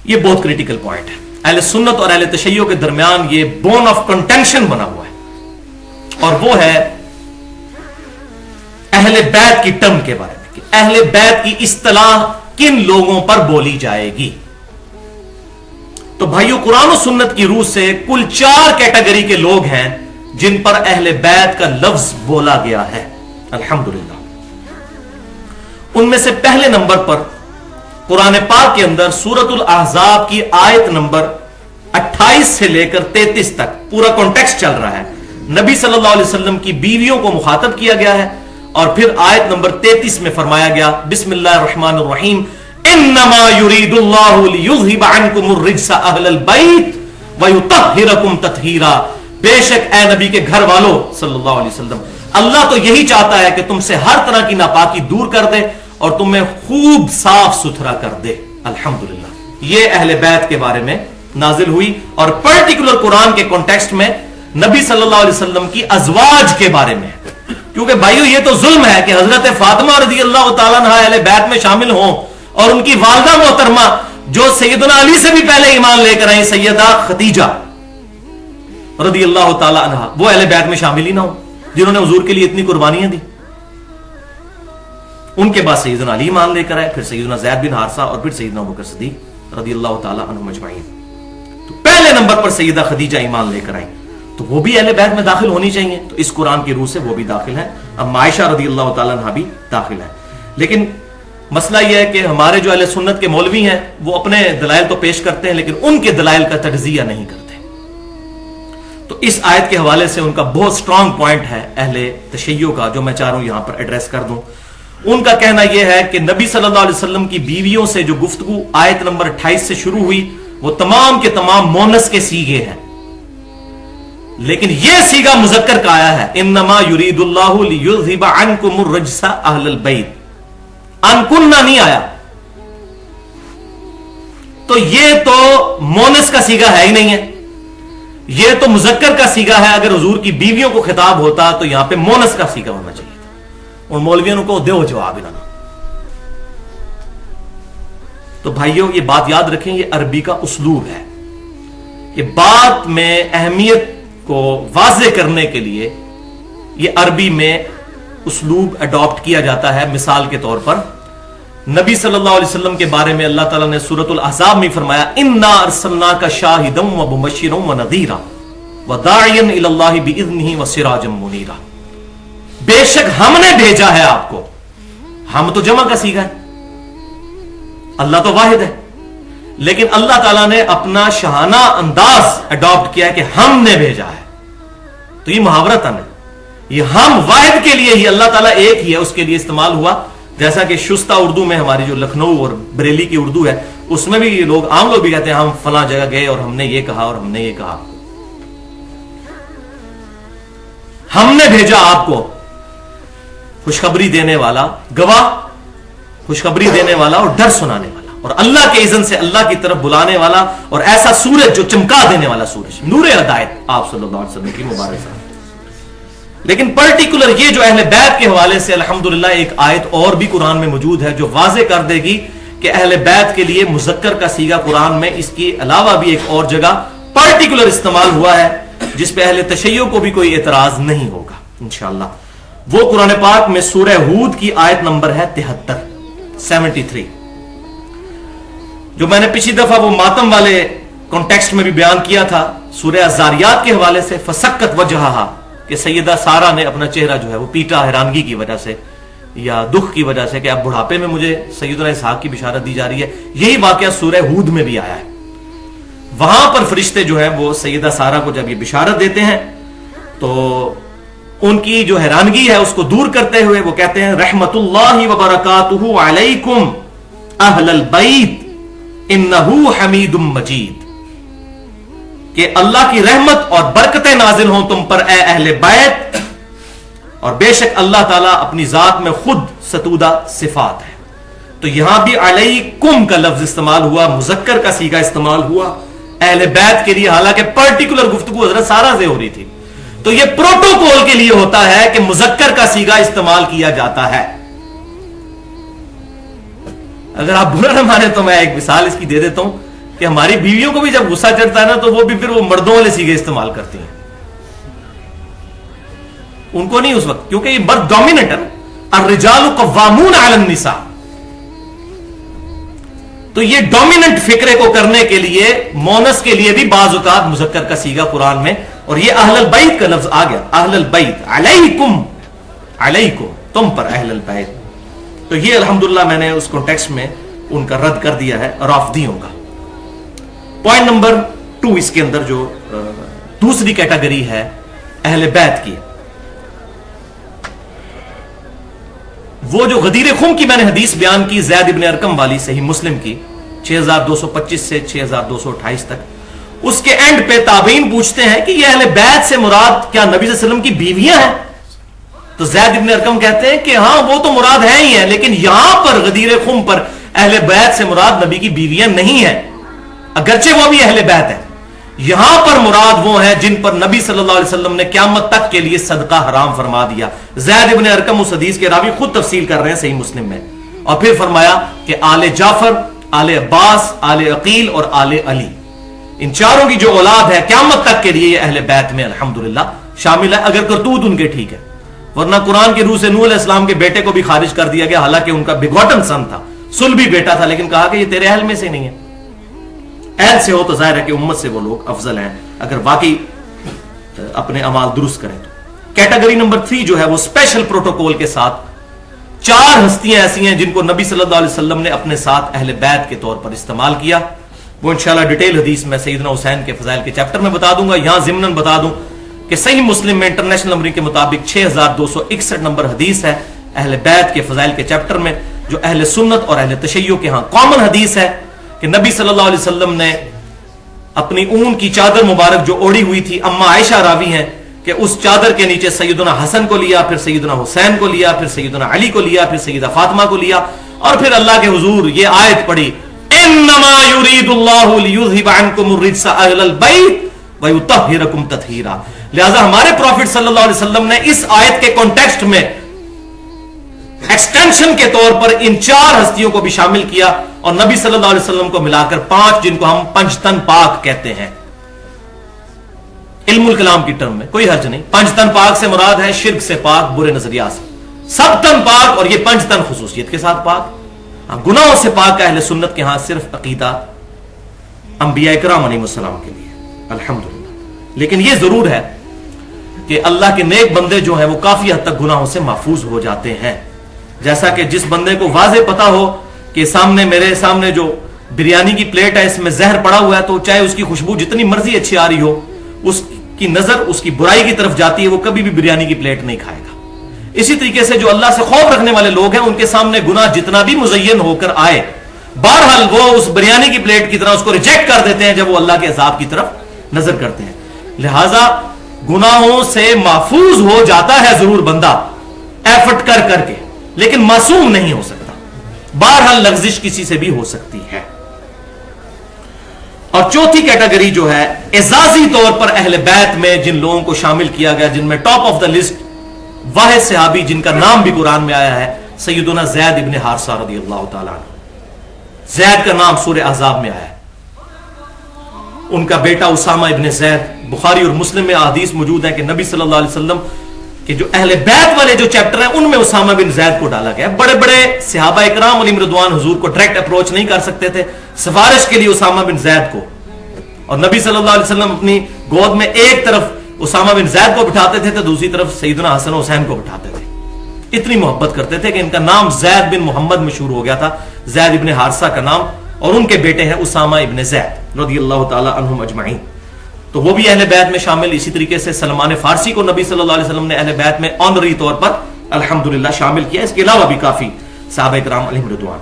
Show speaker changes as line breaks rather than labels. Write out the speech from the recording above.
یہ بہت critical point ہے. اہل سنت اور اہل تشیع کے درمیان یہ بون آف کنٹینشن بنا ہوا ہے، اور وہ ہے اہل بیت کی ٹرم کے بارے میں کہ اہل بیت کی اصطلاح کن لوگوں پر بولی جائے گی. تو بھائیو، قرآن و سنت کی روح سے کل 4 کیٹیگری کے لوگ ہیں جن پر اہل بیت کا لفظ بولا گیا ہے الحمدللہ. ان میں سے پہلے نمبر پر قرآن پاک کے اندر سورۃ الاحزاب کی آیت نمبر 28 سے لے کر 33 تک پورا کانٹیکسٹ چل رہا ہے. نبی صلی اللہ علیہ وسلم کی بیویوں کو مخاطب کیا گیا ہے، اور پھر آیت نمبر 33 میں فرمایا گیا بسم اللہ الرحمن الرحیم انما یرید اللہ لیذھب عنکم الرجس اہل البیت ویطہرکم تطہیرا. بے شک اے نبی کے گھر والوں صلی اللہ علیہ وسلم، اللہ تو یہی چاہتا ہے کہ تم سے ہر طرح کی ناپاکی دور کر دے اور تمہیں خوب صاف ستھرا کر دے. الحمدللہ یہ اہل بیت کے بارے میں نازل ہوئی، اور پرٹیکولر قرآن کے کانٹیکسٹ میں نبی صلی اللہ علیہ وسلم کی ازواج کے بارے میں. کیونکہ بھائیو یہ تو ظلم ہے کہ حضرت فاطمہ رضی اللہ تعالیٰ عنہا اہل بیت میں شامل ہوں، اور ان کی والدہ محترمہ جو سیدنا علی سے بھی پہلے ایمان لے کر آئیں سیدہ خدیجہ رضی اللہ تعالیٰ عنہا، وہ اہل بیت میں شامل ہی نہ ہوں جنہوں نے حضور کے لیے اتنی قربانیاں دی. ان کے بعد سیدنا علی ایمان لے کر آئے، پھر سیدنا زید بن حارثہ، اور پھر سیدنا ابوبکر صدیق رضی اللہ تعالیٰ عنہم اجمعین. تو پہلے نمبر پر سیدہ خدیجہ ایمان لے کر آئیں، تو وہ بھی اہل بیت میں داخل ہونی چاہیے. تو اس قرآن کی روح سے وہ بھی داخل ہیں. اب عائشہ رضی اللہ تعالیٰ عنہ بھی داخل ہیں. لیکن مسئلہ یہ ہے کہ ہمارے جو اہل سنت کے مولوی ہیں وہ اپنے دلائل تو پیش کرتے ہیں، لیکن ان کے دلائل کا تجزیہ نہیں کرتے. تو اس آیت کے حوالے سے ان کا بہت سٹرونگ پوائنٹ ہے اہل تشیع کا، جو میں چاہ رہا ہوں یہاں پر ایڈریس کر دوں. ان کا کہنا یہ ہے کہ نبی صلی اللہ علیہ وسلم کی بیویوں سے جو گفتگو آیت نمبر 28 سے شروع ہوئی وہ تمام کے تمام مونس کے سیغے ہیں، لیکن یہ سیغہ مذکر کا آیا ہے انما یرید اللہ لیذھب عنکم الرجس اہل البیت. انکنہ نہیں آیا، تو یہ تو مونس کا سیغہ ہے ہی نہیں ہے، یہ تو مذکر کا سیغہ ہے. اگر حضور کی بیویوں کو خطاب ہوتا تو یہاں پہ مونس کا سیغہ ہونا چاہیے تھا. اور مولویوں کو دو جواب انہوں. تو بھائیوں یہ بات یاد رکھیں، یہ عربی کا اسلوب ہے. یہ بات میں اہمیت کو واضح کرنے کے لیے یہ عربی میں اسلوب اڈاپٹ کیا جاتا ہے. مثال کے طور پر نبی صلی اللہ علیہ وسلم کے بارے میں اللہ تعالیٰ نے سورۃ الاحزاب میں فرمایا انا ارسلناک شاہدا ومبشرا ونذیرا وداعیا الی اللہ باذنہ وسراجا منیرا. بے شک ہم نے بھیجا ہے آپ کو. ہم تو جمع کا سیغہ ہے، اللہ تو واحد ہے، لیکن اللہ تعالیٰ نے اپنا شاہانہ انداز اڈاپٹ کیا کہ ہم نے بھیجا ہے. تو یہ محاورتاً ہے، یہ ہم واحد کے لیے ہی، اللہ تعالیٰ ایک ہی ہے اس کے لیے استعمال ہوا. جیسا کہ شستہ اردو میں ہماری جو لکھنؤ اور بریلی کی اردو ہے اس میں بھی لوگ عام لوگ بھی کہتے ہیں ہم فلاں جگہ گئے اور ہم نے یہ کہا اور ہم نے یہ کہا. ہم نے بھیجا آپ کو خوشخبری دینے والا، گواہ، خوشخبری دینے والا اور ڈر سنانے والا، اور اللہ کے اذن سے اللہ کی طرف بلانے والا، اور ایسا سورج جو چمکا دینے والا سورج، نور ہدایت آپ صلی اللہ علیہ وسلم کی مبارک ہے. لیکن پرٹیکولر یہ جو اہل بیت کے حوالے سے الحمدللہ ایک آیت اور بھی قرآن میں موجود ہے جو واضح کر دے گی کہ اہل بیت کے لیے مذکر کا صیغہ قرآن میں اس کے علاوہ بھی ایک اور جگہ پرٹیکولر استعمال ہوا ہے جس پہ اہل تشیع کو بھی کوئی اعتراض نہیں ہوگا انشاءاللہ. وہ قرآن پاک میں سورہ ہود کی آیت نمبر ہے 73 جو میں نے پچھلی دفعہ وہ ماتم والے کانٹیکسٹ میں بھی بیان کیا تھا سورہ الزاریات کے حوالے سے. فسکت وجہہا کہ سیدہ سارہ نے اپنا چہرہ جو ہے وہ پیٹا حیرانگی کی وجہ سے یا دکھ کی وجہ سے کہ اب بڑھاپے میں مجھے سیدنا اسحاق کی بشارت دی جا رہی ہے. یہی واقعہ سورہ ہود میں بھی آیا ہے. وہاں پر فرشتے جو ہیں وہ سیدہ سارہ کو جب یہ بشارت دیتے ہیں تو ان کی جو حیرانگی ہے اس کو دور کرتے ہوئے وہ کہتے ہیں رحمت اللہ وبرکاتہ علیکم اہل البیت انہ حمید مجید، کہ اللہ کی رحمت اور برکتیں نازل ہوں تم پر اے اہل بیت، اور بے شک اللہ تعالیٰ اپنی ذات میں خود ستودہ صفات ہے. تو یہاں بھی علیکم کا لفظ استعمال ہوا، مذکر کا صیغہ استعمال ہوا اہل بیت کے لیے، حالانکہ پرٹیکولر گفتگو حضرت سارہ سے ہو رہی تھی. تو یہ پروٹوکول کے لیے ہوتا ہے کہ مذکر کا صیغہ استعمال کیا جاتا ہے. اگر آپ برا نہ مانے تو میں ایک مثال اس کی دے دیتا ہوں کہ ہماری بیویوں کو بھی جب غصہ چڑھتا ہے نا تو وہ بھی پھر وہ مردوں والے سیگے استعمال کرتی ہیں. ان کو نہیں اس وقت, کیونکہ یہ مرد ڈومیننٹ ہے نا. الرجال قوامون علی النساء. تو یہ ڈومیننٹ فکرے کو کرنے کے لیے مونس کے لیے بھی بعض اوقات مذکر کا سیگا قرآن میں, اور یہ اہل البیت کا لفظ آ گیا. اہل البیت, علیکم, علیکم, تم پر اہل البیت. تو یہ الحمدللہ میں نے اس کانٹیکسٹ میں ان کا رد کر دیا ہے رافضیوں کا. پوائنٹ نمبر 2 اس کے اندر جو دوسری کیٹیگری ہے اہل بیت کی, وہ جو غدیر خم کی میں نے حدیث بیان کی زید ابن ارقم والی صحیح مسلم کی 6225 سے 6228 تک, اس کے اینڈ پہ تابعین پوچھتے ہیں کہ یہ اہل بیت سے مراد کیا نبی صلی اللہ علیہ وسلم کی بیویاں ہیں؟ تو زید ابن ارقم کہتے ہیں کہ ہاں وہ تو مراد ہے ہی ہیں, لیکن یہاں پر غدیر خم پر اہل بیت سے مراد نبی کی بیویاں نہیں ہیں, اگرچہ وہ بھی اہل بیت ہیں. یہاں پر مراد وہ ہیں جن پر نبی صلی اللہ علیہ وسلم نے قیامت تک کے لیے صدقہ حرام فرما دیا. زید ابن ارقم اس حدیث کے راوی خود تفصیل کر رہے ہیں صحیح مسلم میں, اور پھر فرمایا کہ آل جعفر, آل عباس, آل عقیل اور آل علی, ان چاروں کی جو اولاد ہے قیامت تک کے لیے یہ اہل بیت میں الحمدللہ شامل ہے, اگر کرتوت ان کے ٹھیک ہے. ورنہ قرآن کی روح سے نوح علیہ السلام کے بیٹے کو بھی خارج کر دیا گیا, حالانکہ ان کا بگوٹن سن تھا, سلبی بیٹا تھا, لیکن کہا کہ یہ تیرے اہل میں سے نہیں ہے. اہل سے ہو تو ظاہر ہے کہ امت سے وہ لوگ افضل ہیں اگر واقعی اپنے اعمال درست کریں تو. کیٹیگری نمبر 3 جو ہے وہ اسپیشل پروٹوکول کے ساتھ 4 ہستیاں ایسی ہیں جن کو نبی صلی اللہ علیہ وسلم نے اپنے ساتھ اہل بیت کے طور پر استعمال کیا. وہ انشاءاللہ ڈیٹیل حدیث میں سیدنا حسین کے فضائل کے چیپٹر میں بتا دوں گا. یہاں ضمناً بتا دوں کہ صحیح مسلم میں انٹرنیشنل نمبر کے مطابق 6261 نمبر حدیث ہے اہل بیت کے فضائل کے چیپٹر میں, جو اہل سنت اور اہل تشیع کے ہاں کامن حدیث ہے کہ نبی صلی اللہ علیہ وسلم نے اپنی اون کی چادر مبارک جو اوڑی ہوئی تھی, اما عائشہ راوی ہیں کہ اس چادر کے نیچے سیدنا حسن کو لیا, پھر سیدنا حسین کو لیا, پھر سیدنا علی کو لیا, پھر سیدہ فاطمہ کو لیا, اور پھر اللہ کے حضور یہ آیت پڑھی, انما یرید اللہ لیذھب عنکم الرجس اہل البیت ویطہرکم تطہیرا. لہذا ہمارے پروفٹ صلی اللہ علیہ وسلم نے اس آیت کے کانٹیکسٹ میں ایکسٹینشن کے طور پر ان 4 ہستیوں کو بھی شامل کیا, اور نبی صلی اللہ علیہ وسلم کو ملا کر 5 جن کو ہم پنجتن پاک کہتے ہیں علم الکلام کی ٹرم میں, کوئی حرج نہیں. پنجتن پاک سے مراد ہے شرک سے پاک, برے نظریات سے, سب تن پاک, اور یہ پنجتن خصوصیت کے ساتھ پاک. گناہوں سے پاک اہل سنت کے ہاں صرف عقیدہ انبیاء کرام علیہ السلام کے لیے الحمدللہ. لیکن یہ ضرور ہے کہ اللہ کے نیک بندے جو ہیں وہ کافی حد تک گناہوں سے محفوظ ہو جاتے ہیں. جیسا کہ جس بندے کو واضح پتا ہو کہ میرے سامنے جو بریانی کی پلیٹ ہے اس میں زہر پڑا ہوا ہے, تو چاہے اس کی خوشبو جتنی مرضی اچھی آ رہی ہو, اس کی نظر اس کی برائی کی طرف جاتی ہے, وہ کبھی بھی بریانی کی پلیٹ نہیں کھائے گا. اسی طریقے سے جو اللہ سے خوف رکھنے والے لوگ ہیں ان کے سامنے گناہ جتنا بھی مزین ہو کر آئے, بہرحال وہ اس بریانی کی پلیٹ کی طرح اس کو ریجیکٹ کر دیتے ہیں جب وہ اللہ کے عذاب کی طرف نظر کرتے ہیں. لہذا گناہوں سے محفوظ ہو جاتا ہے ضرور بندہ ایفرٹ کر کر کے, لیکن معصوم نہیں ہو سکتا. بہرحال لغزش کسی سے بھی ہو سکتی ہے. اور چوتھی کیٹیگری جو ہے اعزازی طور پر اہل بیت میں جن لوگوں کو شامل کیا گیا, جن میں ٹاپ آف دا لسٹ واحد صحابی جن کا نام بھی قرآن میں آیا ہے, سیدنا زید ابن حارثہ رضی اللہ تعالیٰ عنہ. زید کا نام سورہ احزاب میں آیا ہے. ان کا بیٹا اسامہ ابن زید, بخاری اور مسلم میں احادیث موجود ہیں کہ نبی صلی اللہ علیہ وسلم کہ جو اہل بیت والے جو چیپٹر ہیں ان میں اسامہ بن زید کو ڈالا گیا. بڑے بڑے صحابہ اکرام علیہم رضوان حضور کو ڈائریکٹ اپروچ نہیں کر سکتے تھے, سفارش کے لیے اسامہ بن زید کو, اور نبی صلی اللہ علیہ وسلم اپنی گود میں ایک طرف اسامہ بن زید کو بٹھاتے تھے تو دوسری طرف سیدنا حسن و حسین کو بٹھاتے تھے. اتنی محبت کرتے تھے کہ ان کا نام زید بن محمد مشہور ہو گیا تھا, زید ابن حارثہ کا نام, اور ان کے بیٹے ہیں اسامہ ابن زید رضی اللہ تعالی عنہم اجمعین. تو وہ بھی اہل بیت میں شامل. اسی طریقے سے سلمان فارسی کو نبی صلی اللہ علیہ وسلم نے اہل بیت میں آنری طور پر الحمدللہ شامل کیا. اس کے علاوہ بھی کافی صحابہ کرام علیہم رضوان.